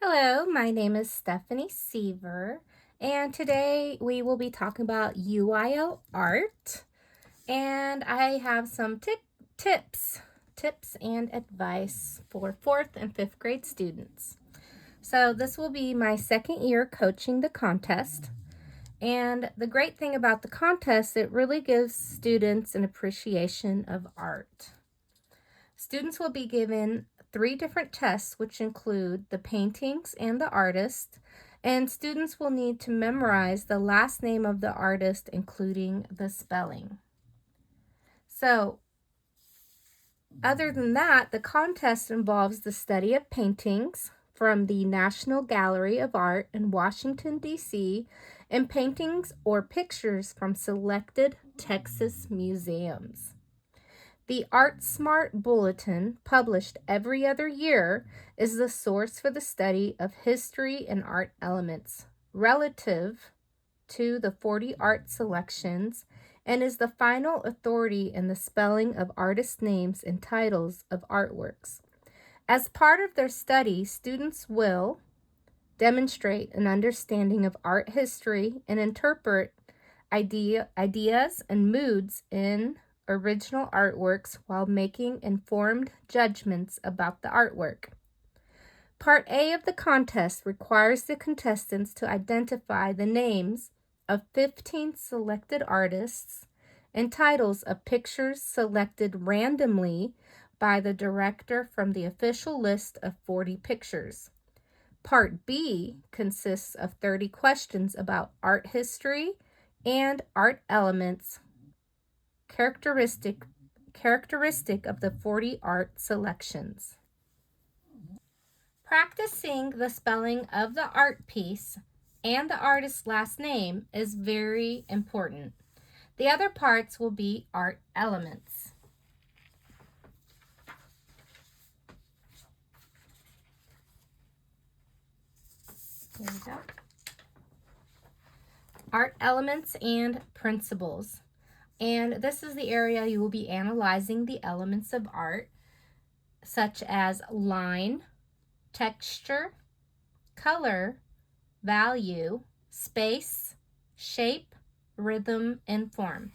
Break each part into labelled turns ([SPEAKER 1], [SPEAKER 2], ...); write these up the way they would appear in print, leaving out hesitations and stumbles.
[SPEAKER 1] Hello, my name is Stephanie Seaver, and today we will be talking about Uil Art, and I have some tips and advice for 4th and 5th grade students. So this will be my second year coaching the contest, and the great thing about the contest, it really gives students an appreciation of art. Students will be given 3 different tests, which include the paintings and the artist, and students will need to memorize the last name of the artist, including the spelling. So, other than that, the contest involves the study of paintings from the National Gallery of Art in Washington, D.C., and paintings or pictures from selected Texas museums. The Art Smart Bulletin, published every other year, is the source for the study of history and art elements relative to the 40 art selections and is the final authority in the spelling of artist names and titles of artworks. As part of their study, students will demonstrate an understanding of art history and interpret ideas and moods in original artworks while making informed judgments about the artwork. Part A of the contest requires the contestants to identify the names of 15 selected artists and titles of pictures selected randomly by the director from the official list of 40 pictures. Part B consists of 30 questions about art history and art elements characteristic of the 40 art selections. Practicing the spelling of the art piece and the artist's last name is very important. The other parts will be art elements. Here we go. Art elements and principles. And this is the area you will be analyzing the elements of art, such as line, texture, color, value, space, shape, rhythm, and form.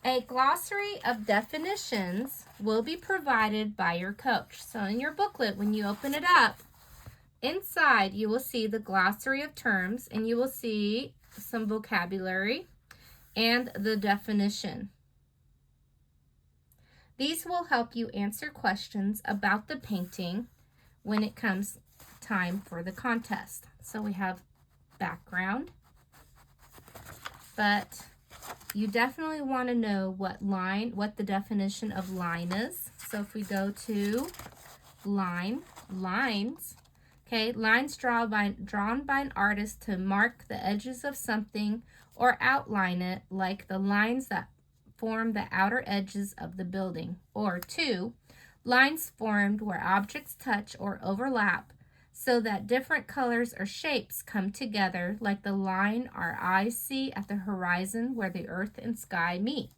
[SPEAKER 1] A glossary of definitions will be provided by your coach. So in your booklet, when you open it up, inside you will see the glossary of terms and you will see some vocabulary and the definition. These will help you answer questions about the painting when it comes time for the contest. So we have background, but you definitely want to know what the definition of line is. So if we go to lines, okay, lines drawn by an artist to mark the edges of something or outline it, like the lines that form the outer edges of the building. Or 2, lines formed where objects touch or overlap so that different colors or shapes come together, like the line our eyes see at the horizon where the earth and sky meet.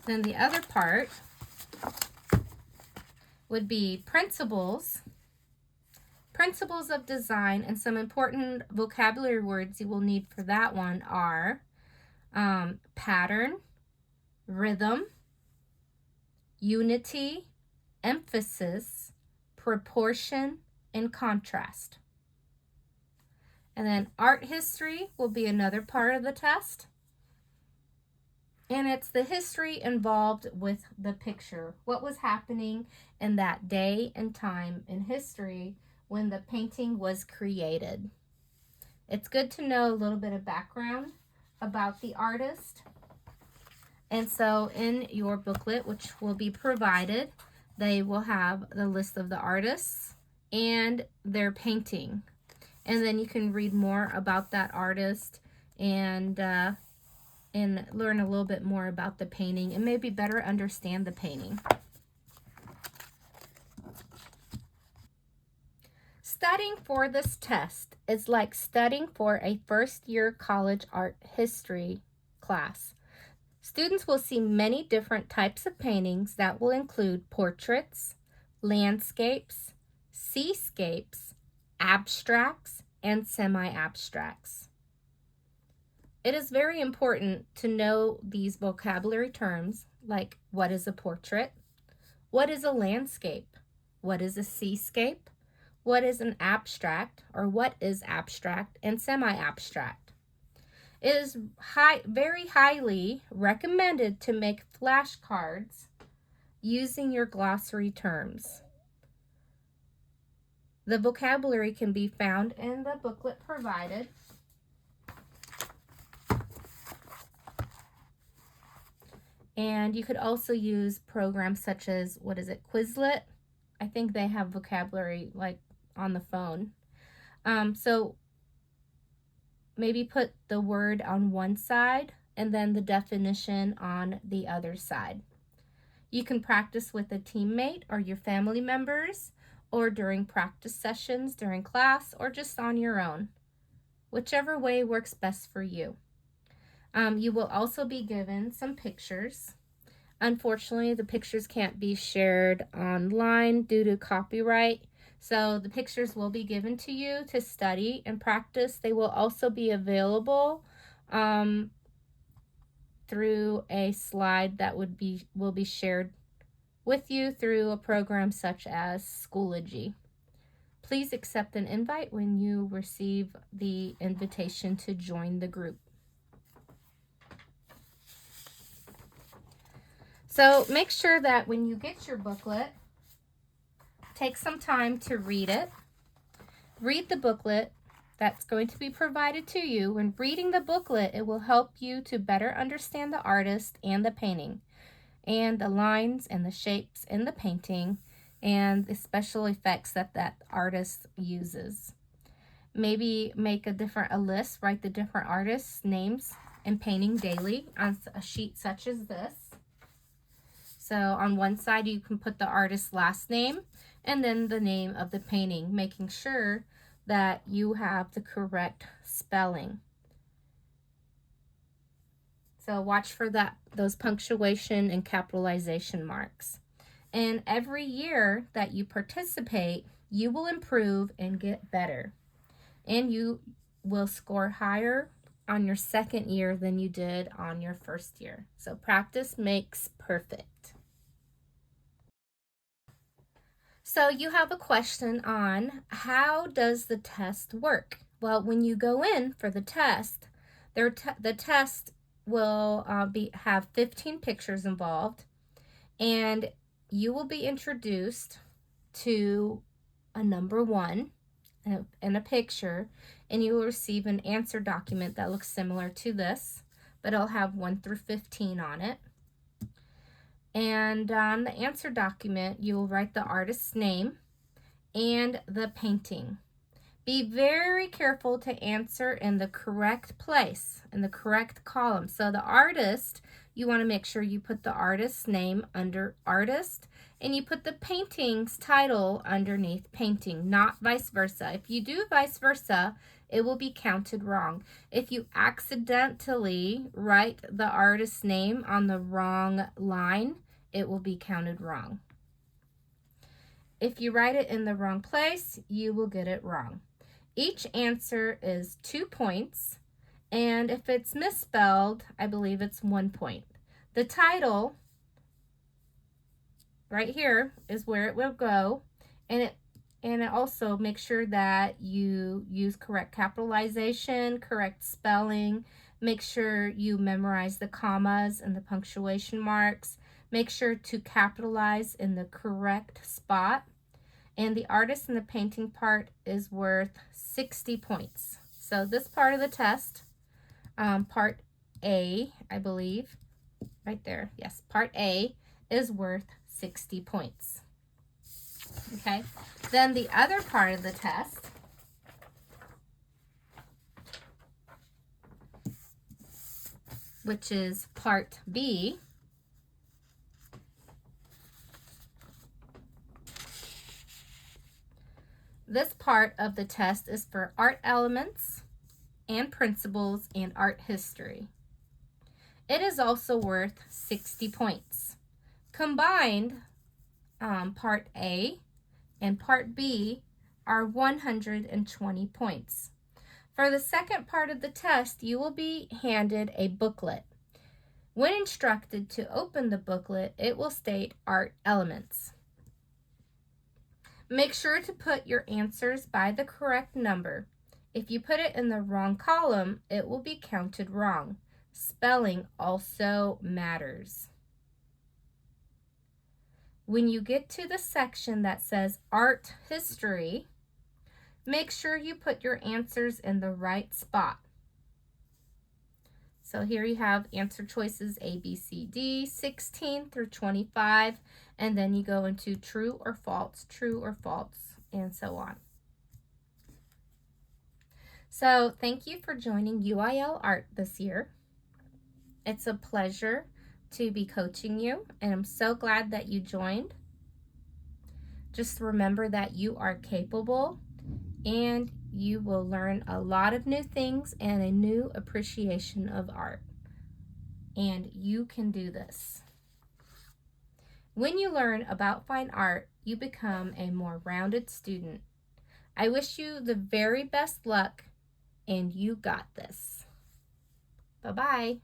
[SPEAKER 1] Then the other part would be principles of design, and some important vocabulary words you will need for that one are pattern, rhythm, unity, emphasis, proportion, and contrast. And then art history will be another part of the test. And it's the history involved with the picture. What was happening in that day and time in history when the painting was created. It's good to know a little bit of background about the artist. And so in your booklet, which will be provided, they will have the list of the artists and their painting. And then you can read more about that artist and learn a little bit more about the painting and maybe better understand the painting. Studying for this test is like studying for a first-year college art history class. Students will see many different types of paintings that will include portraits, landscapes, seascapes, abstracts, and semi-abstracts. It is very important to know these vocabulary terms like what is a portrait, what is a landscape, what is a seascape, what is an abstract, or what is abstract and semi-abstract. It is very highly recommended to make flashcards using your glossary terms. The vocabulary can be found in the booklet provided. And you could also use programs such as, Quizlet? I think they have vocabulary like on the phone. So maybe put the word on one side and then the definition on the other side. You can practice with a teammate or your family members, or during practice sessions during class, or just on your own. Whichever way works best for you. You will also be given some pictures. Unfortunately, the pictures can't be shared online due to copyright, so the pictures will be given to you to study and practice. They will also be available through a slide that will be shared with you through a program such as Schoology. Please accept an invite when you receive the invitation to join the group. So make sure that when you get your booklet, take some time to read it. Read the booklet that's going to be provided to you. When reading the booklet, it will help you to better understand the artist and the painting, and the lines and the shapes in the painting, and the special effects that artist uses. Maybe make a list, write the different artists' names and painting daily on a sheet such as this. So on one side, you can put the artist's last name and then the name of the painting, making sure that you have the correct spelling. So watch for those punctuation and capitalization marks. And every year that you participate, you will improve and get better. And you will score higher on your second year than you did on your first year. So practice makes perfect. So you have a question on how does the test work? Well, when you go in for the test, the test will have 15 pictures involved, and you will be introduced to a number 1 in a picture, and you will receive an answer document that looks similar to this, but it'll have 1 through 15 on it. And on the answer document, you will write the artist's name and the painting. Be very careful to answer in the correct place, in the correct column. So the artist, you want to make sure you put the artist's name under artist, and you put the painting's title underneath painting, not vice versa. If you do vice versa, it will be counted wrong. If you accidentally write the artist's name on the wrong line, it will be counted wrong. If you write it in the wrong place, you will get it wrong. Each answer is 2 points, and if it's misspelled, I believe it's 1 point. The title right here is where it will go, and it also make sure that you use correct capitalization, correct spelling. Make sure you memorize the commas and the punctuation marks. Make sure to capitalize in the correct spot. And the artist and the painting part is worth 60 points. So this part of the test, part A, I believe, right there, yes, part A is worth 60 points. Okay, then the other part of the test, which is part B, this part of the test is for art elements and principles and art history. It is also worth 60 points. Combined, Part A and Part B are 120 points. For the second part of the test, you will be handed a booklet. When instructed to open the booklet, it will state art elements. Make sure to put your answers by the correct number. If you put it in the wrong column, it will be counted wrong. Spelling also matters. When you get to the section that says art history, make sure you put your answers in the right spot. So here you have answer choices A, B, C, D, 16 through 25, and then you go into true or false, and so on. So thank you for joining UIL Art this year. It's a pleasure to be coaching you, and I'm so glad that you joined. Just remember that you are capable, and you will learn a lot of new things and a new appreciation of art. And you can do this. When you learn about fine art, you become a more rounded student. I wish you the very best luck, and you got this. Bye-bye.